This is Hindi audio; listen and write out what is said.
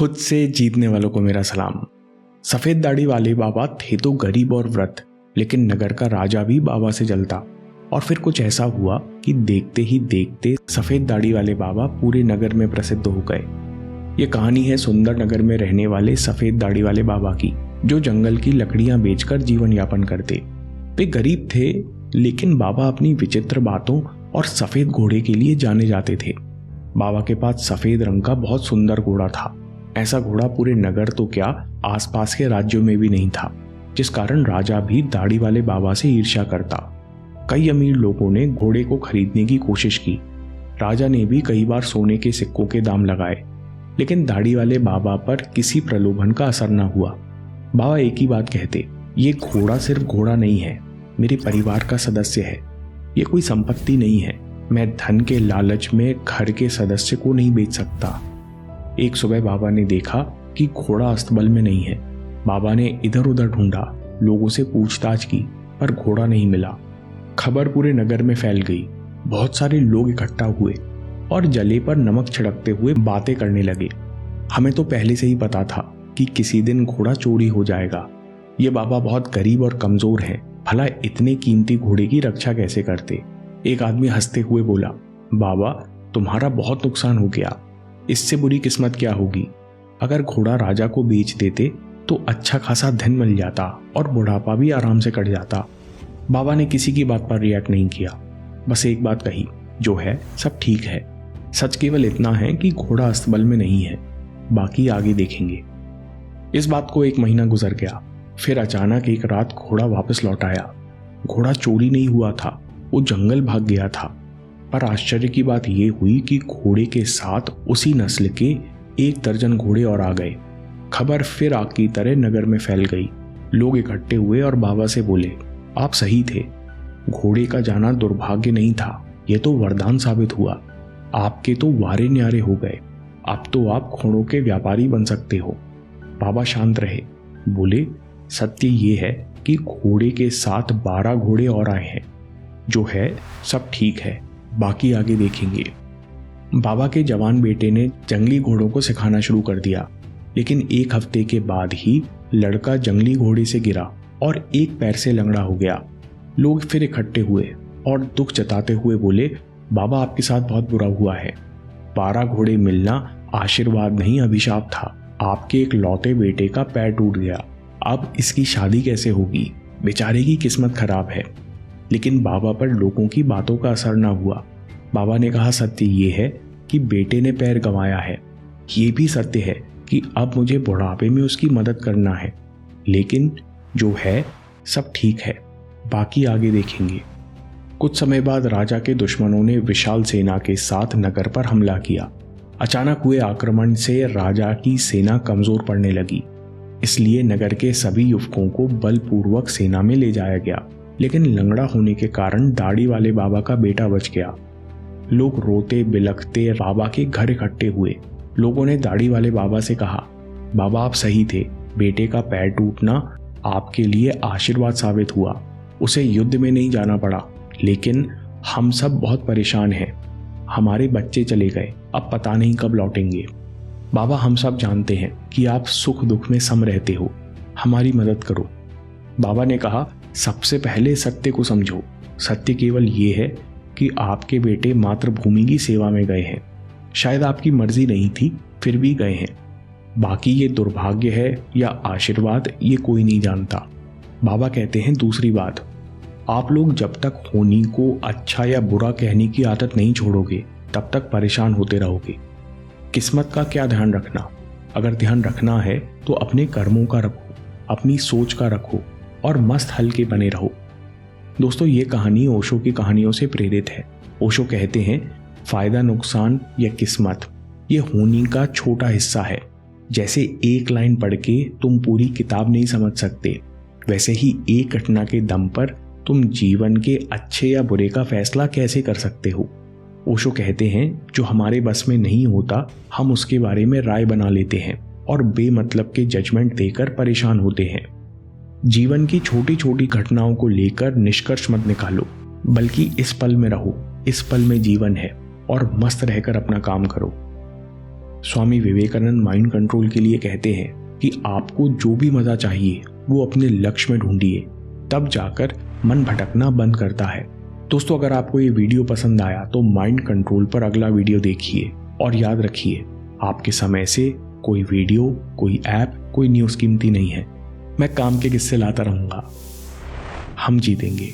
खुद से जीतने वालों को मेरा सलाम। सफेद दाढ़ी वाले बाबा थे तो गरीब और व्रत, लेकिन नगर का राजा भी बाबा से जलता। और फिर कुछ ऐसा हुआ कि देखते ही देखते सफेद दाढ़ी वाले बाबा पूरे नगर में प्रसिद्ध हो गए। ये कहानी है सुंदर नगर में रहने वाले सफेद दाढ़ी वाले बाबा की, जो जंगल की लकड़ियां बेचकर जीवन यापन करते। वे गरीब थे, लेकिन बाबा अपनी विचित्र बातों और सफेद घोड़े के लिए जाने जाते थे। बाबा के पास सफेद रंग का बहुत सुंदर घोड़ा था। ऐसा घोड़ा पूरे नगर तो क्या, आसपास के राज्यों में भी नहीं था, जिस कारण राजा भी दाढ़ी वाले बाबा से ईर्ष्या करता। कई अमीर लोगों ने घोड़े को खरीदने की कोशिश की। राजा ने भी कई बार सोने के सिक्कों के दाम लगाए, लेकिन दाढ़ी वाले बाबा पर किसी प्रलोभन का असर न हुआ। बाबा एक ही बात कहते, ये घोड़ा सिर्फ घोड़ा नहीं है, मेरे परिवार का सदस्य है। ये कोई संपत्ति नहीं है। मैं धन के लालच में घर के सदस्य को नहीं बेच सकता। एक सुबह बाबा ने देखा कि घोड़ा अस्तबल में नहीं है। बाबा ने इधर उधर ढूंढा, लोगों से पूछताछ की, पर घोड़ा नहीं मिला। खबर पूरे नगर में फैल गई। बहुत सारे लोग इकट्ठा हुए और जले पर नमक छिड़कते हुए बातें करने लगे। हमें तो पहले से ही पता था कि किसी दिन घोड़ा चोरी हो जाएगा। ये बाबा बहुत गरीब और कमजोर हैं, भला इतने कीमती घोड़े की रक्षा कैसे करते। एक आदमी हंसते हुए बोला, बाबा तुम्हारा बहुत नुकसान हो गया। इससे बुरी किस्मत क्या होगी। अगर घोड़ा राजा को बेच देते तो अच्छा खासा धन मिल जाता और बुढ़ापा भी आराम से कट जाता। बाबा ने किसी की बात पर रिएक्ट नहीं किया, बस एक बात कही, जो है सब ठीक है। सच केवल इतना है कि घोड़ा अस्तबल में नहीं है, बाकी आगे देखेंगे। इस बात को 1 महीना गुजर गया। फिर अचानक एक रात घोड़ा वापस लौट आया। घोड़ा चोरी नहीं हुआ था, वो जंगल भाग गया था। पर आश्चर्य की बात यह हुई कि घोड़े के साथ उसी नस्ल के 1 दर्जन घोड़े और आ गए। खबर फिर आग की तरह नगर में फैल गई। लोग इकट्ठे हुए और बाबा से बोले, आप सही थे, घोड़े का जाना दुर्भाग्य नहीं था, यह तो वरदान साबित हुआ। आपके तो वारे न्यारे हो गए। अब तो आप घोड़ों के व्यापारी बन सकते हो। बाबा शांत रहे, बोले, सत्य ये है कि घोड़े के साथ 12 घोड़े और आए हैं। जो है सब ठीक है, बाकी आगे देखेंगे। बाबा के जवान बेटे ने जंगली घोड़ों को सिखाना शुरू कर दिया, लेकिन 1 हफ्ते के बाद ही लड़का जंगली घोड़े से गिरा और एक पैर से लंगड़ा हो गया। लोग फिर इकट्ठे हुए और दुख जताते हुए बोले, बाबा आपके साथ बहुत बुरा हुआ है। 12 घोड़े मिलना आशीर्वाद नहीं, अभिशाप था। आपके एक लौते बेटे का पैर टूट गया, अब इसकी शादी कैसे होगी। बेचारे की किस्मत खराब है। लेकिन बाबा पर लोगों की बातों का असर न हुआ। बाबा ने कहा, सत्य ये है कि बेटे ने पैर गंवाया है। ये भी सत्य है कि अब मुझे बुढ़ापे में उसकी मदद करना है। लेकिन जो है सब ठीक है, बाकी आगे देखेंगे। कुछ समय बाद राजा के दुश्मनों ने विशाल सेना के साथ नगर पर हमला किया। अचानक हुए आक्रमण से राजा की सेना कमजोर पड़ने लगी। इसलिए नगर के सभी युवकों को बलपूर्वक सेना में ले जाया गया। लेकिन लंगड़ा होने के कारण दाढ़ी वाले बाबा का बेटा बच गया। लोग रोते बिलखते बाबा के घर इकट्ठे हुए। लोगों ने दाढ़ी वाले बाबा से कहा, बाबा आप सही थे, बेटे का पैर टूटना आपके लिए आशीर्वाद साबित हुआ। उसे युद्ध में नहीं जाना पड़ा, लेकिन हम सब बहुत परेशान हैं। हमारे बच्चे चले गए, अब पता नहीं कब लौटेंगे। बाबा हम सब जानते हैं कि आप सुख दुख में सम रहते हो, हमारी मदद करो। बाबा ने कहा, सबसे पहले सत्य को समझो। सत्य केवल ये है कि आपके बेटे मातृभूमि की सेवा में गए हैं। शायद आपकी मर्जी नहीं थी, फिर भी गए हैं। बाकी ये दुर्भाग्य है या आशीर्वाद, ये कोई नहीं जानता। बाबा कहते हैं, दूसरी बात, आप लोग जब तक होनी को अच्छा या बुरा कहने की आदत नहीं छोड़ोगे, तब तक परेशान होते रहोगे। किस्मत का क्या ध्यान रखना। अगर ध्यान रखना है तो अपने कर्मों का रखो, अपनी सोच का रखो और मस्त हल्के बने रहो। दोस्तों, ये कहानी ओशो की कहानियों से प्रेरित है। ओशो कहते हैं, फायदा नुकसान या किस्मत ये होनी का छोटा हिस्सा है। जैसे एक लाइन पढ़ के तुम पूरी किताब नहीं समझ सकते, वैसे ही एक घटना के दम पर तुम जीवन के अच्छे या बुरे का फैसला कैसे कर सकते हो। ओशो कहते हैं, जो हमारे बस में नहीं होता हम उसके बारे में राय बना लेते हैं और बेमतलब के जजमेंट देकर परेशान होते हैं। जीवन की छोटी छोटी घटनाओं को लेकर निष्कर्ष मत निकालो, बल्कि इस पल में रहो। इस पल में जीवन है और मस्त रहकर अपना काम करो। स्वामी विवेकानंद माइंड कंट्रोल के लिए कहते हैं कि आपको जो भी मजा चाहिए वो अपने लक्ष्य में ढूंढिए, तब जाकर मन भटकना बंद करता है। दोस्तों, अगर आपको ये वीडियो पसंद आया तो माइंड कंट्रोल पर अगला वीडियो देखिए और याद रखिए, आपके समय से कोई वीडियो, कोई ऐप, कोई न्यूज़ कीमती नहीं है। मैं काम के किस्से लाता रहूंगा। हम जीतेंगे।